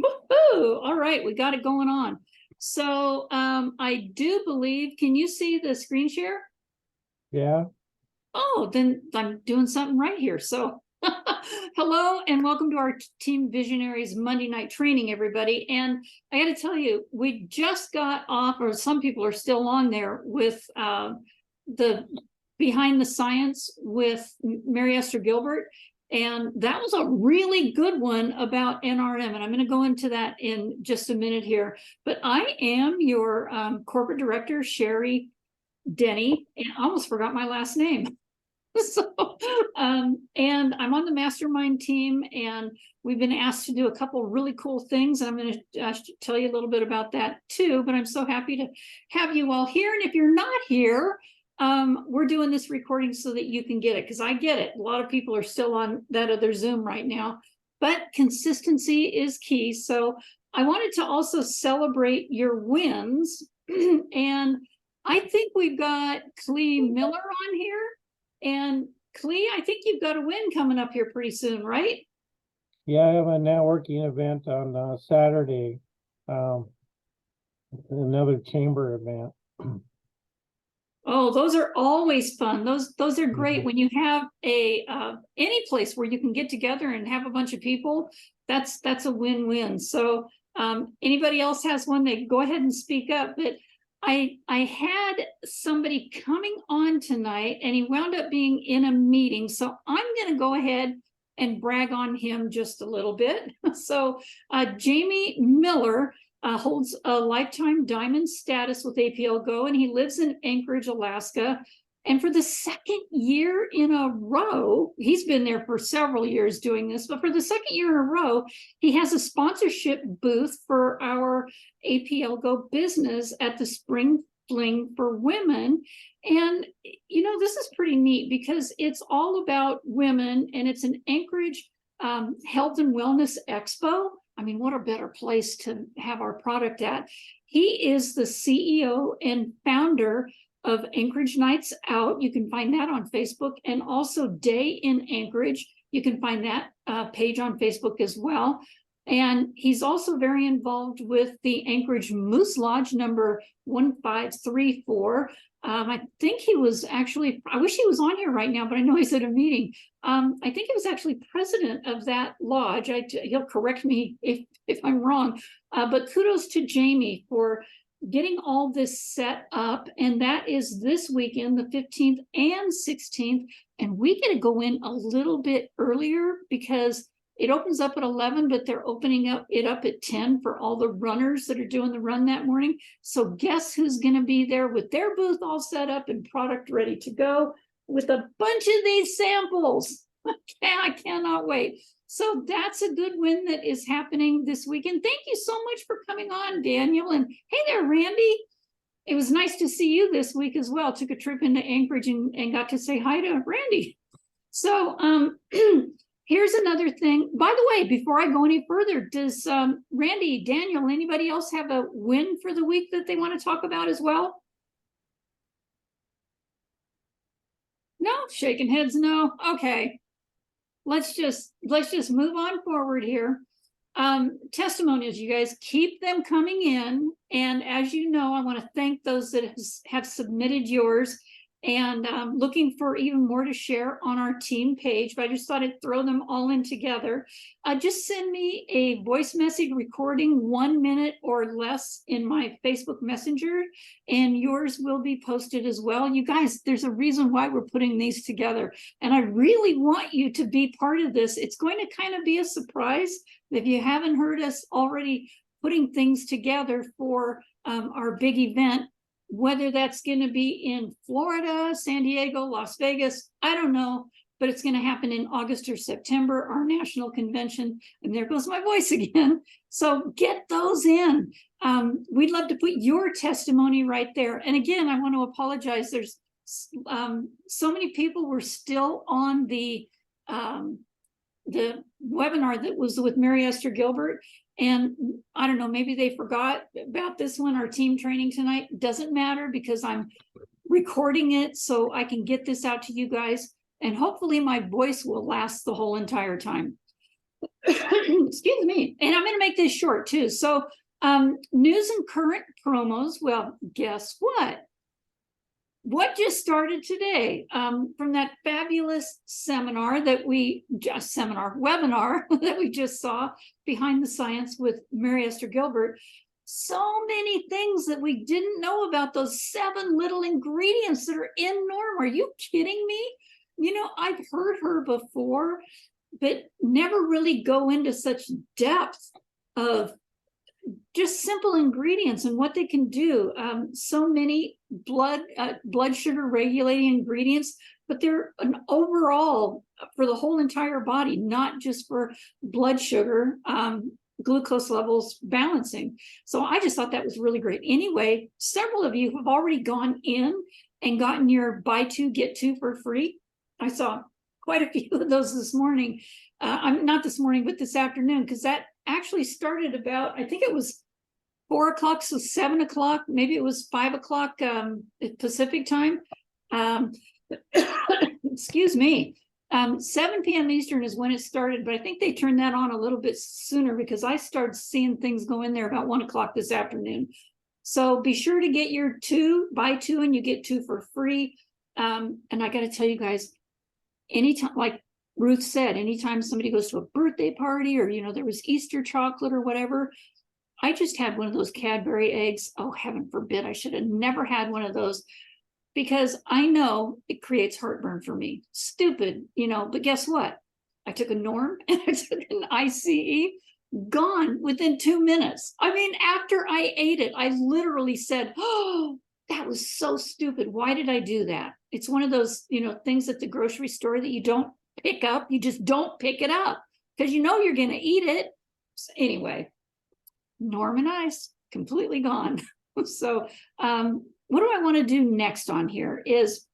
Woohoo! All right, we got it going on. So I do believe, can you see the screen share? Yeah. Oh, then I'm doing something right here. So hello and welcome to our Team Visionaries Monday night training, everybody. And I got to tell you, we just got off, or some people are still on there with the Behind the Science with Mary Esther Gilbert. And that was a really good one about NRM. And I'm going to go into that in just a minute here. But I am your corporate director, Sherry Denny, and I almost forgot my last name. So, and I'm on the mastermind team, and we've been asked to do a couple really cool things. And I'm going to tell you a little bit about that too. But I'm so happy to have you all here. And if you're not here, we're doing this recording so that you can get it, because I get it. A lot of people are still on that other Zoom right now, but consistency is key. So I wanted to also celebrate your wins. And I think we've got Clee Miller on here. And Clee, I think you've got a win coming up here pretty soon, right? Yeah, I have a networking event on Saturday. Another chamber event. Oh, those are always fun. Those are great. When you have a any place where you can get together and have a bunch of people, that's a win-win. So anybody else has one, they go ahead and speak up. But I had somebody coming on tonight, and he wound up being in a meeting. So I'm going to go ahead and brag on him just a little bit. So Jamie Miller holds a lifetime diamond status with APLGO, and he lives in Anchorage, Alaska. And for the second year in a row, he's been there for several years doing this, but for the second year in a row, he has a sponsorship booth for our APLGO business at the Spring Fling for Women. And, you know, this is pretty neat because it's all about women, and it's an Anchorage Health and Wellness Expo. I mean, what a better place to have our product at. He is the CEO and founder of Anchorage Nights Out. You can find that on Facebook, and also Day in Anchorage. You can find that page on Facebook as well. And he's also very involved with the Anchorage Moose Lodge number 1534. I think he was actually, I wish he was on here right now, but I know he's at a meeting. I think he was actually president of that lodge. He'll correct me if I'm wrong. But kudos to Jamie for getting all this set up. And that is this weekend, the 15th and 16th. And we get to go in a little bit earlier because it opens up at 11, but they're opening it up at 10 for all the runners that are doing the run that morning. So guess who's going to be there with their booth all set up and product ready to go with a bunch of these samples. I cannot wait. So that's a good win that is happening this weekend. Thank you so much for coming on, Daniel. And hey there, Randy. It was nice to see you this week as well. Took a trip into Anchorage and got to say hi to Randy. So here's another thing. By the way, before I go any further, does Randy, Daniel, anybody else have a win for the week that they want to talk about as well? No, shaking heads, no. Okay. Let's just move on forward here. Testimonials, you guys, keep them coming in. And as you know, I want to thank those that have submitted yours, and looking for even more to share on our team page, but I just thought I'd throw them all in together. Just send me a voice message recording 1 minute or less in my Facebook Messenger, and yours will be posted as well. You guys, there's a reason why we're putting these together, and I really want you to be part of this. It's going to kind of be a surprise if you haven't heard us already putting things together for our big event. Whether that's going to be in Florida, San Diego, Las Vegas, I don't know, but it's going to happen in August or September, our national convention. And there goes my voice again. So get those in. We'd love to put your testimony right there. And again, I want to apologize. There's so many people were still on the webinar that was with Mary Esther Gilbert. And I don't know, maybe they forgot about this one, our team training tonight. Doesn't matter because I'm recording it so I can get this out to you guys. And hopefully my voice will last the whole entire time. excuse me, and I'm going to make this short too. So news and current promos. Well, guess what? What just started today from that fabulous webinar that we just saw, Behind the Science with Mary Esther Gilbert. So many things that we didn't know about, those 7 little ingredients that are in Norm. Are you kidding me? You know, I've heard her before, but never really go into such depth of just simple ingredients and what they can do. So many blood sugar regulating ingredients, but they're an overall for the whole entire body, not just for blood sugar, glucose levels balancing. So I just thought that was really great. Anyway, several of you have already gone in and gotten your buy 2 get 2 for free. I saw quite a few of those this morning. I'm not this morning, but this afternoon, because that actually started about, I think it was 4 o'clock, so 7 o'clock, maybe it was 5 o'clock Pacific time. Excuse me. 7 p.m. Eastern is when it started, but I think they turned that on a little bit sooner because I started seeing things go in there about 1 o'clock this afternoon. So be sure to get your 2, buy 2 and you get 2 for free. And I got to tell you guys, anytime, like Ruth said, anytime somebody goes to a birthday party or, you know, there was Easter chocolate or whatever, I just had one of those Cadbury eggs. Oh, heaven forbid, I should have never had one of those, because I know it creates heartburn for me. Stupid, you know, but guess what? I took a Norm and I took an ICE, gone within 2 minutes. I mean, after I ate it, I literally said, oh, that was so stupid. Why did I do that? It's one of those, you know, things at the grocery store that you don't pick up. You just don't pick it up because you know you're going to eat it. So anyway, Norm and Ice completely gone. So what do I want to do next on here is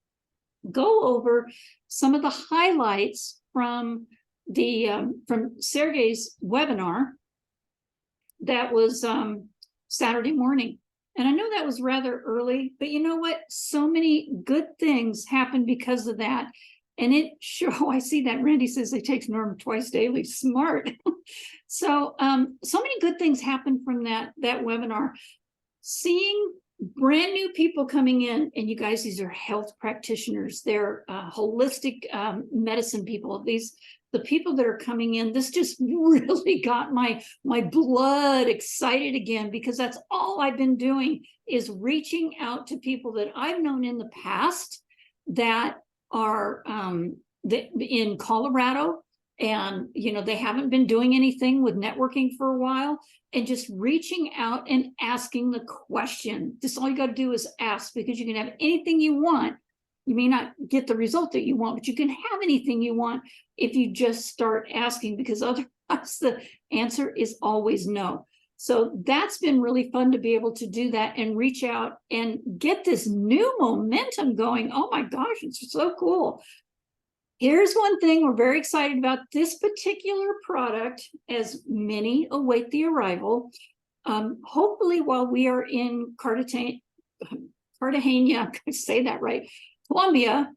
go over some of the highlights from the from Sergey's webinar that was Saturday morning. And I know that was rather early, but you know what? So many good things happened because of that. And it sure, I see that Randy says it takes Norm twice daily. Smart. So so many good things happened from that webinar. Seeing brand new people coming in, and you guys, these are health practitioners, they're holistic medicine people. The people that are coming in, this just really got my blood excited again, because that's all I've been doing is reaching out to people that I've known in the past that are in Colorado, and you know, they haven't been doing anything with networking for a while, and just reaching out and asking the question. This, all you got to do is ask, because you can have anything you want. You may not get the result that you want, but you can have anything you want if you just start asking, because otherwise the answer is always no. So that's been really fun to be able to do that and reach out and get this new momentum going. Oh my gosh, it's so cool. Here's one thing we're very excited about. This particular product, as many await the arrival, hopefully while we are in Cartagena, I can say that right, Colombia,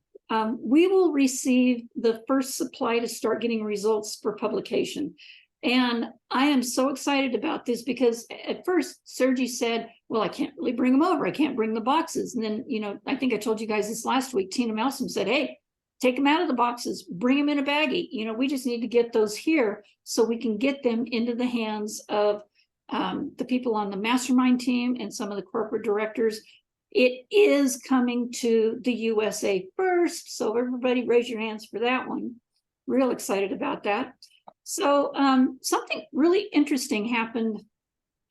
we will receive the first supply to start getting results for publication. And I am so excited about this, because at first Sergi said, well, I can't really bring them over. I can't bring the boxes. And then, you know, I think I told you guys this last week, Tina Malsom said, hey, take them out of the boxes, bring them in a baggie. You know, we just need to get those here so we can get them into the hands of the people on the mastermind team and some of the corporate directors. It is coming to the USA first. So everybody raise your hands for that one. Real excited about that. So something really interesting happened.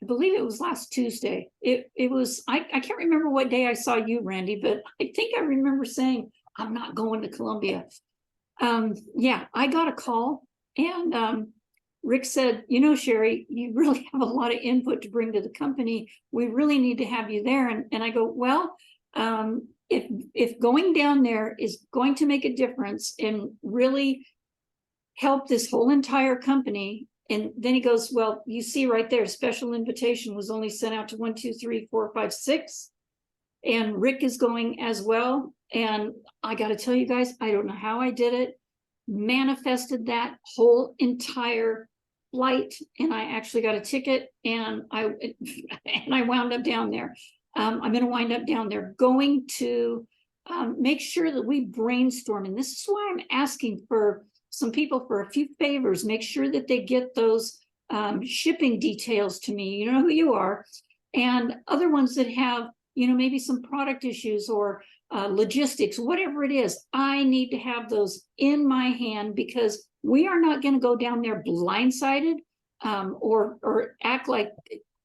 I believe it was last Tuesday. It was, I can't remember what day I saw you, Randy, but I think I remember saying, I'm not going to Colombia. Yeah, I got a call, and Rick said, you know, Sherry, you really have a lot of input to bring to the company. We really need to have you there. And I go, well, if going down there is going to make a difference and really help this whole entire company. And then he goes, well, you see right there, special invitation was only sent out to 1, 2, 3, 4, 5, 6. And Rick is going as well. And I got to tell you guys, I don't know how I did it, manifested that whole entire flight, and I actually got a ticket, and I wound up down there. I'm going to wind up down there going to make sure that we brainstorm. And this is why I'm asking for some people for a few favors. Make sure that they get those shipping details to me. You know who you are. And other ones that have, maybe some product issues or logistics, whatever it is. I need to have those in my hand, because we are not going to go down there blindsided or act like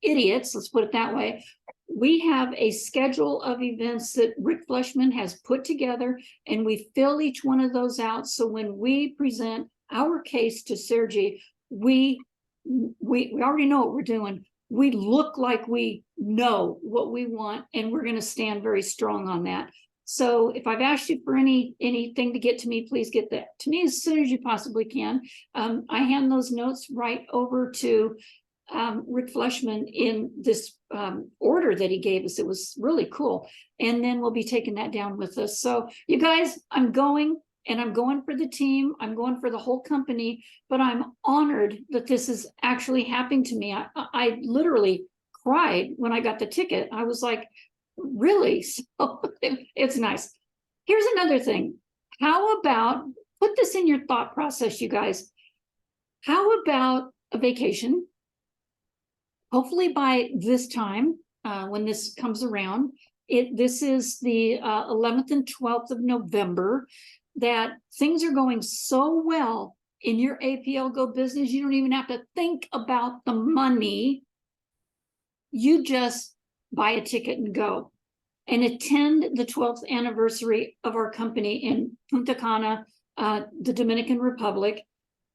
idiots. Let's put it that way. We have a schedule of events that Rick Fleshman has put together, and we fill each one of those out. So when we present our case to Sergey, we already know what we're doing. We look like we know what we want, and we're going to stand very strong on that. So if I've asked you for anything to get to me, please get that to me as soon as you possibly can. I hand those notes right over to Rick Fleshman in this order that he gave us. It was really cool. And then we'll be taking that down with us. So you guys, I'm going, and I'm going for the team. I'm going for the whole company, but I'm honored that this is actually happening to me. I literally cried when I got the ticket. I was like, really? So it's nice. Here's another thing. How about, put this in your thought process, you guys. How about a vacation? Hopefully by this time, when this comes around, this is the 11th and 12th of November, that things are going so well in your APLGO business, you don't even have to think about the money. You just buy a ticket and go and attend the 12th anniversary of our company in Punta Cana, the Dominican Republic.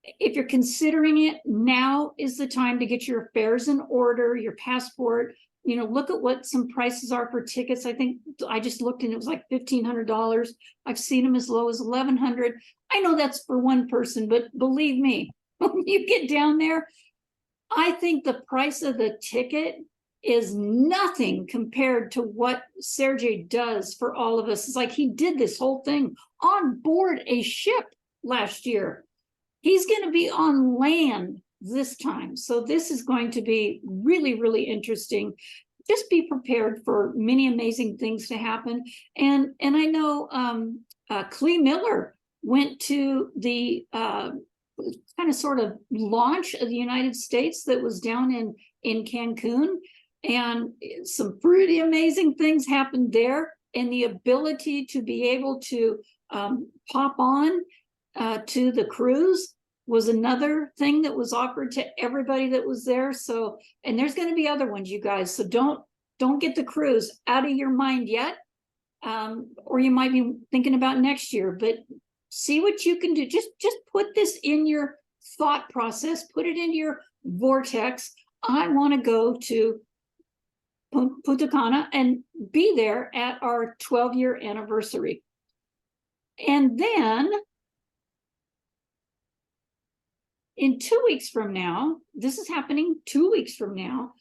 If you're considering it, now is the time to get your affairs in order, your passport. Look at what some prices are for tickets. I think I just looked and it was like $1,500. I've seen them as low as $1,100. I know that's for one person, but believe me, when you get down there, I think the price of the ticket is nothing compared to what Sergey does for all of us. It's like he did this whole thing on board a ship last year. He's going to be on land this time. So this is going to be really, really interesting. Just be prepared for many amazing things to happen. And I know Clee Miller went to the kind of sort of launch of the United States that was down in Cancun. And some pretty amazing things happened there. And the ability to be able to pop on to the cruise was another thing that was offered to everybody that was there. So, and there's going to be other ones, you guys. So don't get the cruise out of your mind yet. Or you might be thinking about next year, but see what you can do. Just put this in your thought process, put it into your vortex. I want to go to Punta Cana and be there at our 12-year anniversary. And then in 2 weeks from now, this is happening 2 weeks from now.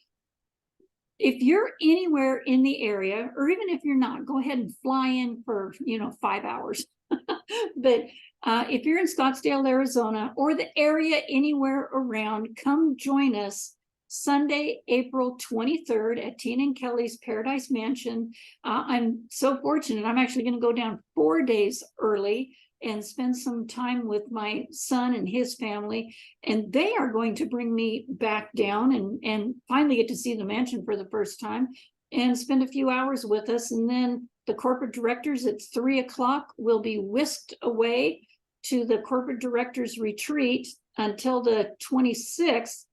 If you're anywhere in the area, or even if you're not, go ahead and fly in for 5 hours. But if you're in Scottsdale, Arizona, or the area anywhere around, come join us Sunday, April 23rd at Tina and Kelly's Paradise Mansion. I'm so fortunate. I'm actually going to go down 4 days early and spend some time with my son and his family. And they are going to bring me back down and finally get to see the mansion for the first time and spend a few hours with us. And then the corporate directors at 3 o'clock will be whisked away to the corporate directors retreat until the 26th.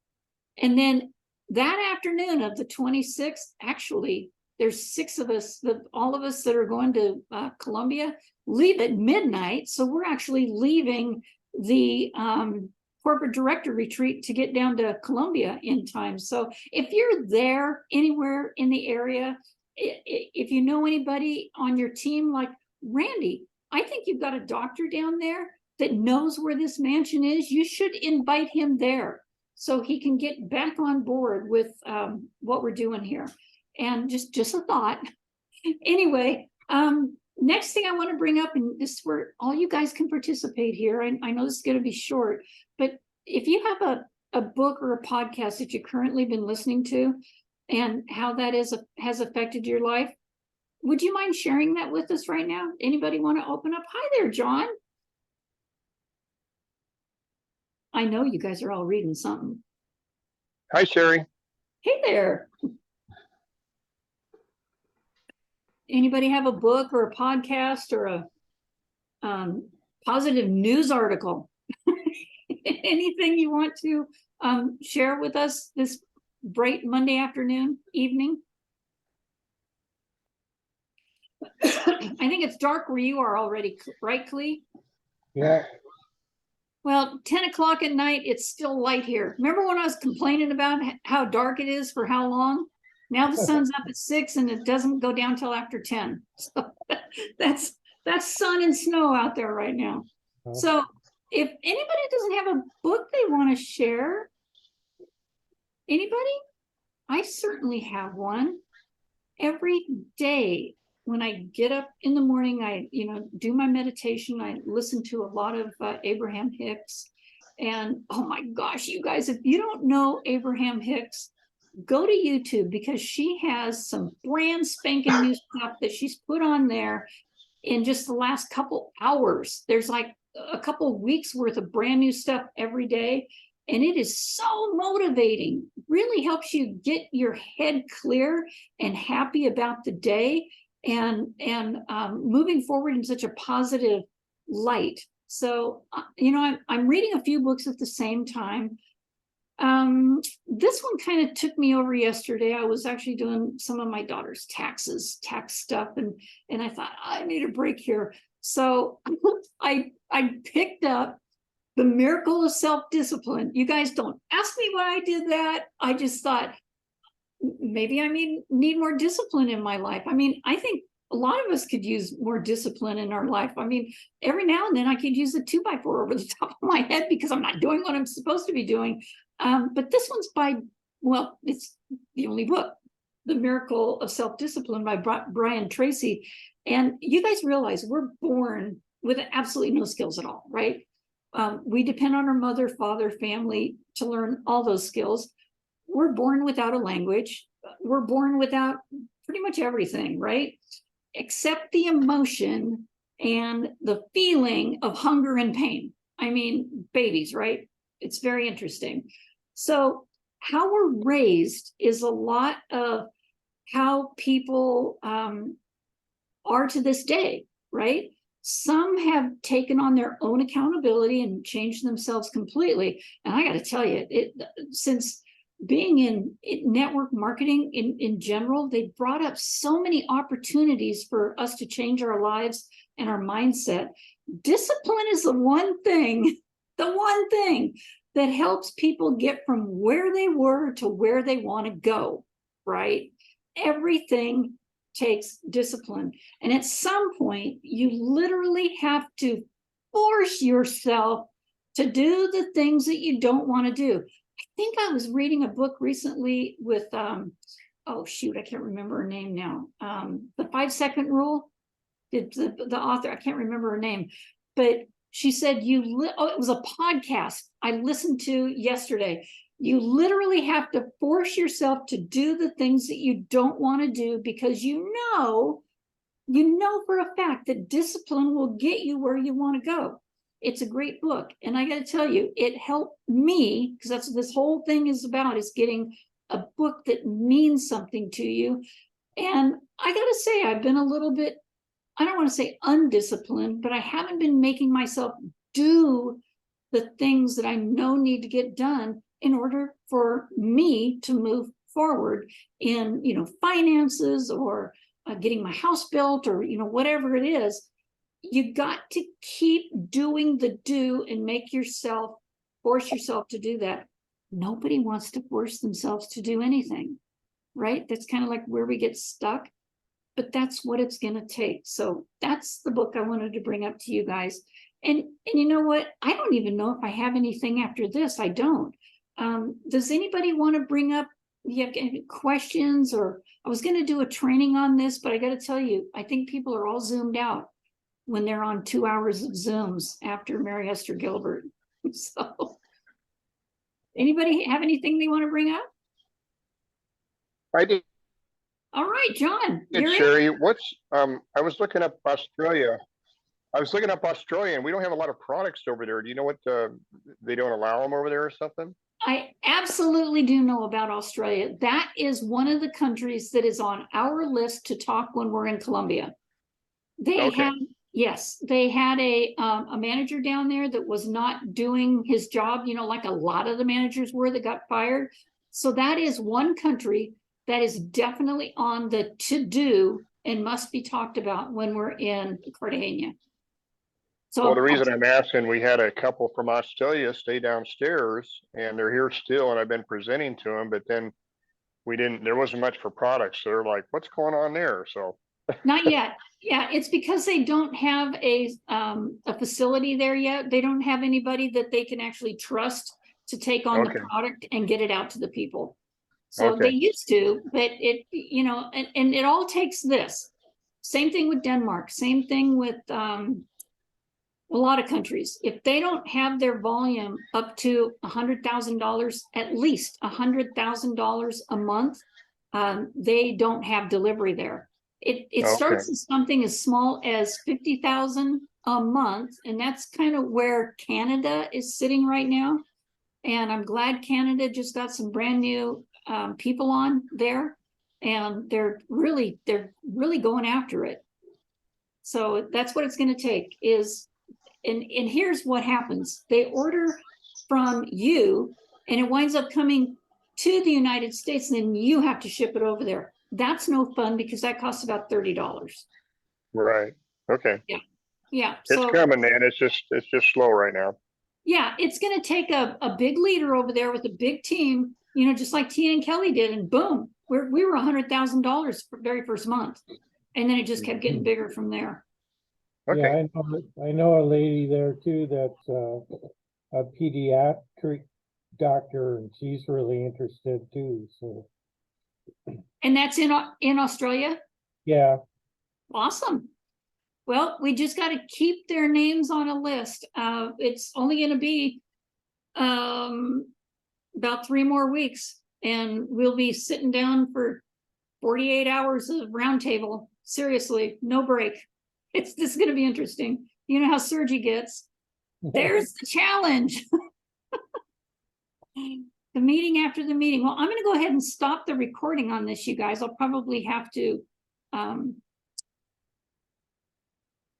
And then that afternoon of the 26th, actually, there's 6 of us, all of us that are going to Colombia, leave at midnight. So we're actually leaving the corporate director retreat to get down to Colombia in time. So if you're there anywhere in the area, if you know anybody on your team like Randy, I think you've got a doctor down there that knows where this mansion is. You should invite him there so he can get back on board with what we're doing here. And just a thought. Anyway, next thing I want to bring up, and this is where all you guys can participate here. I know this is going to be short, but if you have a book or a podcast that you currently been listening to and how that has affected your life? Would you mind sharing that with us right now? Anybody want to open up? Hi there, John. I know you guys are all reading something. Hi, Sherry. Hey there. Anybody have a book or a podcast or a positive news article? Anything you want to share with us this bright Monday afternoon, evening? I think it's dark where you are already, right, Clee? Yeah, Well, 10 o'clock at night, it's still light here. Remember when I was complaining about how dark it is for how long? Now the sun's up at 6 and it doesn't go down till after 10. So that's sun and snow out there right now. So if anybody doesn't have a book they want to share, anybody? I certainly have one. Every day when I get up in the morning, I do my meditation. I listen to a lot of Abraham Hicks. And oh my gosh, you guys, if you don't know Abraham Hicks, go to YouTube because she has some brand spanking new stuff that she's put on there in just the last couple hours. There's like a couple weeks worth of brand new stuff every day. And it is so motivating, really helps you get your head clear and happy about the day and moving forward in such a positive light. So, I'm reading a few books at the same time. This one kind of took me over yesterday. I was actually doing some of my daughter's tax stuff, and I thought I need a break here. So I picked up The Miracle of Self-Discipline. You guys don't ask me why I did that. I just thought maybe I need more discipline in my life. I mean, I think a lot of us could use more discipline in our life. I mean, every now and then I could use a 2x4 over the top of my head because I'm not doing what I'm supposed to be doing. But this one's it's the only book, The Miracle of Self-Discipline by Brian Tracy. And you guys realize we're born with absolutely no skills at all, right? We depend on our mother, father, family to learn all those skills. We're born without a language. We're born without pretty much everything, right? Except the emotion and the feeling of hunger and pain. I mean, babies, right? It's very interesting. So how we're raised is a lot of how people are to this day, right? Some have taken on their own accountability and changed themselves completely. And I got to tell you, since being in network marketing in general, they brought up so many opportunities for us to change our lives and our mindset. Discipline is the one thing that helps people get from where they were to where they want to go, right? Everything takes discipline. And at some point, you literally have to force yourself to do the things that you don't want to do. I think I was reading a book recently with, I can't remember her name now. The 5-second rule, the author, I can't remember her name, but she said, it was a podcast I listened to yesterday. You literally have to force yourself to do the things that you don't want to do because you know for a fact that discipline will get you where you want to go. It's a great book. And I got to tell you, it helped me because that's what this whole thing is about, is getting a book that means something to you. And I got to say, I've been a little bit, I don't want to say undisciplined, but I haven't been making myself do the things that I know need to get done in order for me to move forward in, finances or getting my house built or, whatever it is. You got to keep doing the do and force yourself to do that. Nobody wants to force themselves to do anything, right? That's kind of like where we get stuck, but that's what it's going to take. So that's the book I wanted to bring up to you guys. And you know what? I don't even know if I have anything after this. I don't. Does anybody want to bring up, you have any questions? Or I was going to do a training on this, but I got to tell you, I think people are all zoomed out when they're on 2 hours of Zooms after Mary Esther Gilbert. So Anybody have anything they want to bring up? I did, All right, John, you're in. Sherry. I was looking up Australia. And we don't have a lot of products over there. Do you know what, they don't allow them over there or something? I absolutely do know about Australia. That is one of the countries that is on our list to talk when we're in Colombia. They Okay. had, yes, they had a manager down there that was not doing his job, like a lot of the managers were that got fired. So that is one country that is definitely on the to-do and must be talked about when we're in Cartagena. So Well, the reason I'm asking, we had a couple from Australia stay downstairs and they're here still, and I've been presenting to them, but then there wasn't much for products. So they're like, what's going on there? So. Not yet. Yeah, it's because they don't have a facility there yet. They don't have anybody that they can actually trust to take on the product and get it out to the people. So they used to, but it, and it all takes this. Same thing with Denmark, same thing with a lot of countries. If they don't have their volume up to $100,000, at least $100,000 a month, they don't have delivery there. It starts as something as small as 50,000 a month, and that's kind of where Canada is sitting right now. And I'm glad Canada just got some brand new people on there, and they're really going after it. So that's what it's going to take is, and here's what happens. They order from you and it winds up coming to the United States, and then you have to ship it over there. That's no fun because that costs about $30. Right. Okay. Yeah. It's coming, man. It's just slow right now. Yeah, it's going to take a big leader over there with a big team, just like Tina and Kelly did, and boom, we were $100,000 for very first month, and then it just kept getting bigger from there. Okay. Yeah, I know a lady there too that's a pediatric doctor, and she's really interested too. So. And that's in Australia? Yeah. Awesome. Well, we just got to keep their names on a list. It's only going to be about 3 more weeks, and we'll be sitting down for 48 hours of roundtable. Seriously, no break. This is going to be interesting. You know how Sergi gets. There's the challenge. The meeting after the meeting. Well, I'm going to go ahead and stop the recording on this, you guys. I'll probably have to